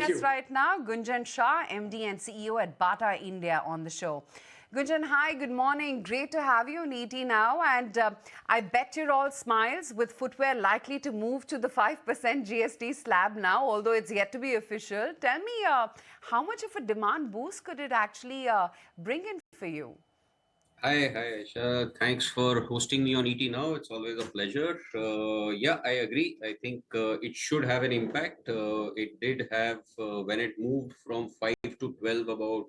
us right now, Gunjan Shah, MD and CEO at Bata India on the show. Gunjan, hi, good morning. Great to have you on ET now. And I bet you're all smiles with footwear likely to move to the 5% GST slab now, although it's yet to be official. Tell me, how much of a demand boost could it actually bring in for you? Hi, Aisha. Thanks for hosting me on ET Now. It's always a pleasure. Yeah, I agree. I think it should have an impact. It did have when it moved from 5 to 12 about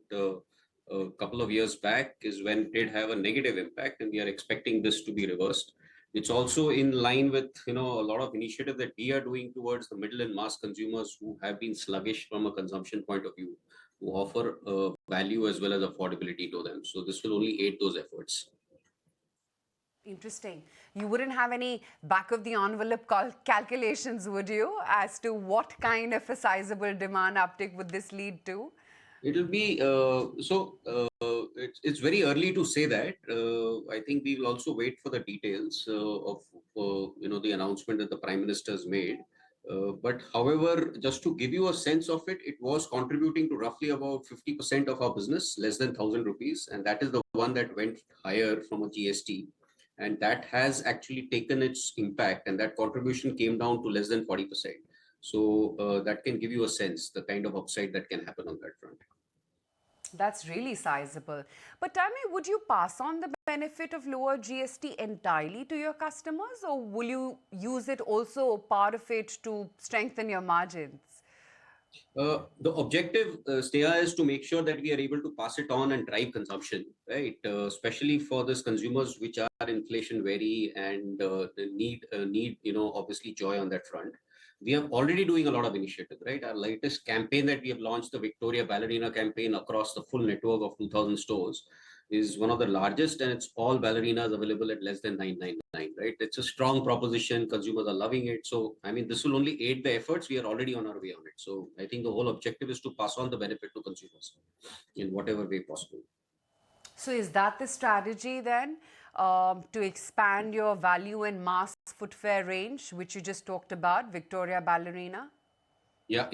a couple of years back is when it did have a negative impact, and we are expecting this to be reversed. It's also in line with a lot of initiative that we are doing towards the middle and mass consumers who have been sluggish from a consumption point of view, who offer value as well as affordability to them. So this will only aid those efforts. Interesting. You wouldn't have any back of the envelope calculations, would you, as to what kind of a sizable demand uptick would this lead to? It'll be it's very early to say that. I think we will also wait for the details of the announcement that the Prime Minister has made. But however, just to give you a sense of it, it was contributing to roughly about 50% of our business, less than 1,000 rupees, and that is the one that went higher from a GST, and that has actually taken its impact, and that contribution came down to less than 40%. So that can give you a sense the kind of upside that can happen on that front. That's really sizable. But tell me, would you pass on the benefit of lower GST entirely to your customers, or will you use it also, part of it, to strengthen your margins? The objective, Sneha, is to make sure that we are able to pass it on and drive consumption, right? Especially for these consumers which are inflation wary and need, obviously joy on that front. We are already doing a lot of initiative, right? Our latest campaign that we have launched, the Victoria Ballerina campaign across the full network of 2,000 stores, is one of the largest, and it's all ballerinas available at less than 999, right? It's a strong proposition. Consumers are loving it. So, I mean, this will only aid the efforts. We are already on our way on it. So, I think the whole objective is to pass on the benefit to consumers in whatever way possible. So is that the strategy then, to expand your value and mass footwear range, which you just talked about, Victoria Ballerina? Yeah.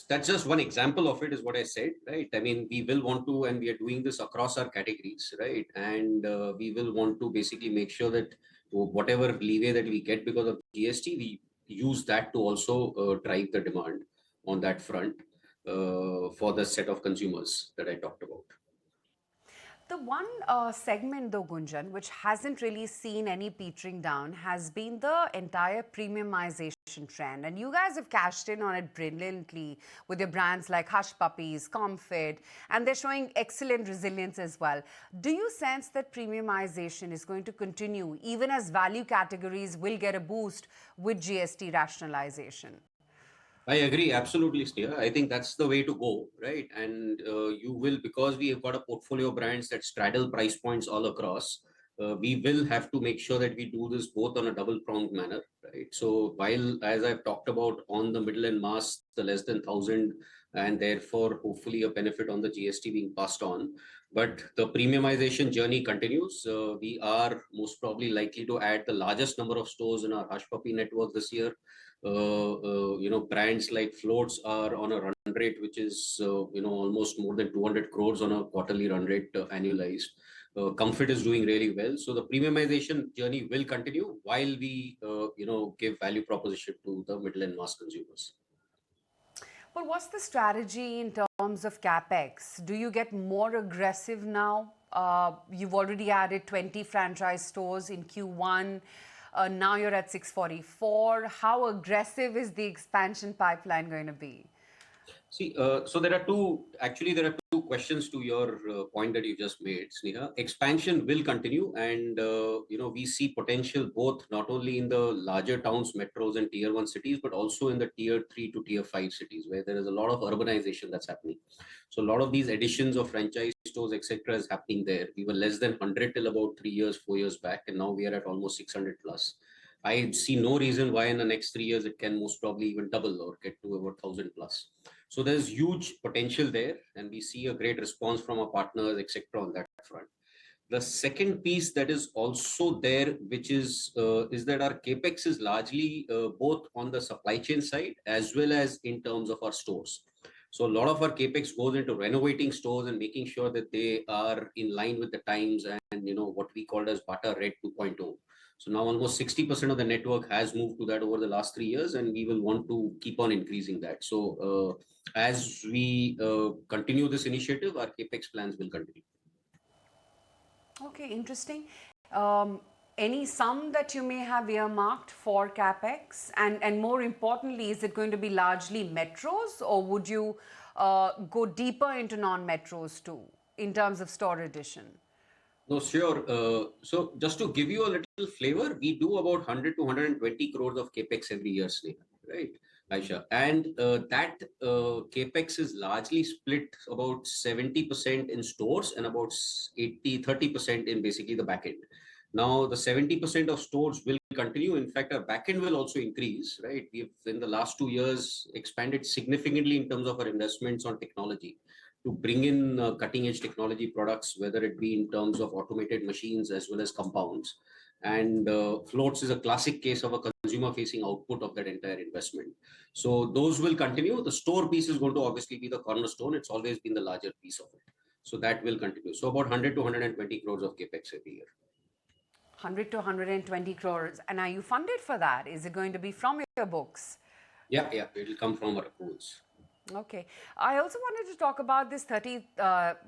That's just one example of it, is what I said, right? I mean, we will want to, and we are doing this across our categories, right? And we will want to basically make sure that whatever leeway that we get because of GST, we use that to also drive the demand on that front for the set of consumers that I talked about. The one segment, though, Gunjan, which hasn't really seen any petering down, has been the entire premiumization trend. And you guys have cashed in on it brilliantly with your brands like Hush Puppies, Comfort, and they're showing excellent resilience as well. Do you sense that premiumization is going to continue, even as value categories will get a boost with GST rationalization? I agree, absolutely, Sneha. I think that's the way to go, right? And you will, because we have got a portfolio of brands that straddle price points all across, we will have to make sure that we do this both on a double-pronged manner, right? So while, as I've talked about, on the middle and mass, the less than 1,000, and therefore hopefully a benefit on the GST being passed on, but the premiumization journey continues. We are most probably likely to add the largest number of stores in our Hush Puppy network this year. Brands like Floats are on a run rate which is almost more than 200 crores on a quarterly run rate annualized. Comfort is doing really well. So the premiumization journey will continue while we give value proposition to the middle and mass consumers. But what's the strategy in terms of capex? Do you get more aggressive now? You've already added 20 franchise stores in Q1. Now you're at 644. How aggressive is the expansion pipeline going to be? See, so there are two questions to your point that you just made, Sneha. Expansion will continue, and we see potential both not only in the larger towns, metros, and tier 1 cities, but also in the tier 3 to tier 5 cities where there is a lot of urbanization that's happening. So a lot of these additions of franchise stores, etc., is happening there. We were less than 100 till about 3 years, 4 years back, and now we are at almost 600 plus. I see no reason why in the next 3 years it can most probably even double or get to over 1,000 plus. So there's huge potential there, and we see a great response from our partners, etc., on that front. The second piece that is also there, which is that our capex is largely both on the supply chain side as well as in terms of our stores. So a lot of our capex goes into renovating stores and making sure that they are in line with the times and what we called as Bata Red 2.0. So now almost 60% of the network has moved to that over the last 3 years, and we will want to keep on increasing that. So as we continue this initiative, our capex plans will continue. Okay, interesting. Um, any sum that you may have earmarked for capex, and more importantly, is it going to be largely metros, or would you go deeper into non-metros too in terms of store addition? No, sure. So just to give you a little flavor, we do about 100 to 120 crores of capex every year, Sneha, right, Aisha? And that capex is largely split about 70% in stores and about 30% in basically the back end. Now, the 70% of stores will continue. In fact, our back end will also increase, right? We've, in the last 2 years, expanded significantly in terms of our investments on technology to bring in cutting edge technology products, whether it be in terms of automated machines as well as compounds. And floats is a classic case of a consumer facing output of that entire investment. So those will continue. The store piece is going to obviously be the cornerstone. It's always been the larger piece of it. So that will continue. So about 100 to 120 crores of capex every year. 100 to 120 crores. And are you funded for that? Is it going to be from your books? Yeah, yeah, it will come from our accruals. Okay. I also wanted to talk about this 30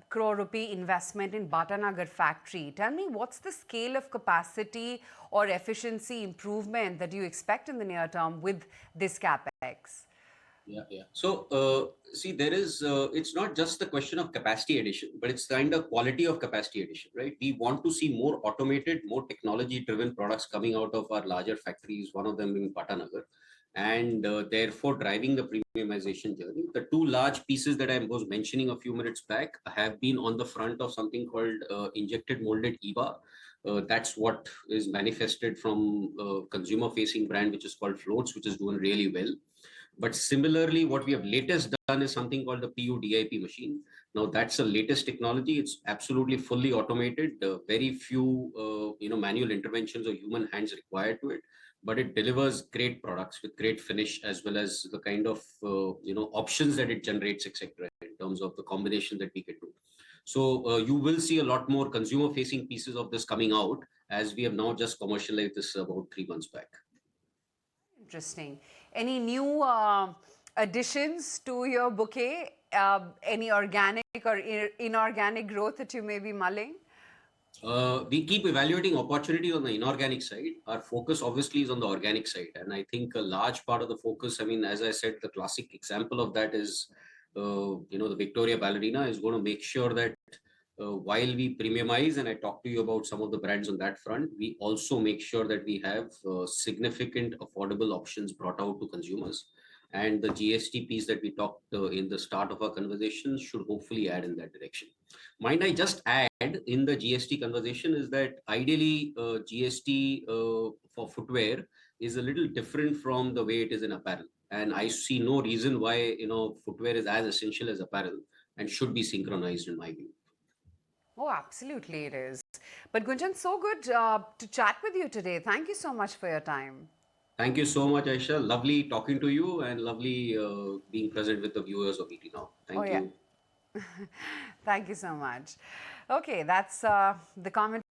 crore rupee investment in Bhatanagar factory. Tell me, what's the scale of capacity or efficiency improvement that you expect in the near term with this capex? Yeah, yeah. So, see, it's not just the question of capacity addition, but it's kind of quality of capacity addition, right? We want to see more automated, more technology driven products coming out of our larger factories, one of them in Patanagar, and therefore driving the premiumization journey. The two large pieces that I was mentioning a few minutes back have been on the front of something called injected molded EVA. That's what is manifested from a consumer facing brand, which is called Floats, which is doing really well. But similarly, what we have latest done is something called the PUDIP machine. Now that's the latest technology. It's absolutely fully automated. Very few, manual interventions or human hands required to it. But it delivers great products with great finish as well as the kind of options that it generates, etc. In terms of the combination that we can do. So you will see a lot more consumer-facing pieces of this coming out as we have now just commercialized this about 3 months back. Interesting. Any new additions to your bouquet? Any organic or inorganic growth that you may be mulling? We keep evaluating opportunities on the inorganic side. Our focus obviously is on the organic side. And I think a large part of the focus, I mean, as I said, the classic example of that is, the Victoria Ballerina is going to make sure that while we premiumize, and I talk to you about some of the brands on that front, we also make sure that we have significant affordable options brought out to consumers. And the GST piece that we talked in the start of our conversation should hopefully add in that direction. Mind I just add in the GST conversation is that ideally GST for footwear is a little different from the way it is in apparel. And I see no reason why footwear is as essential as apparel and should be synchronized in my view. Oh, absolutely it is. But Gunjan, so good to chat with you today. Thank you so much for your time. Thank you so much, Aisha. Lovely talking to you and lovely being present with the viewers of ET Now. Oh, Thank yeah. you. Thank you so much. Okay, that's the comment.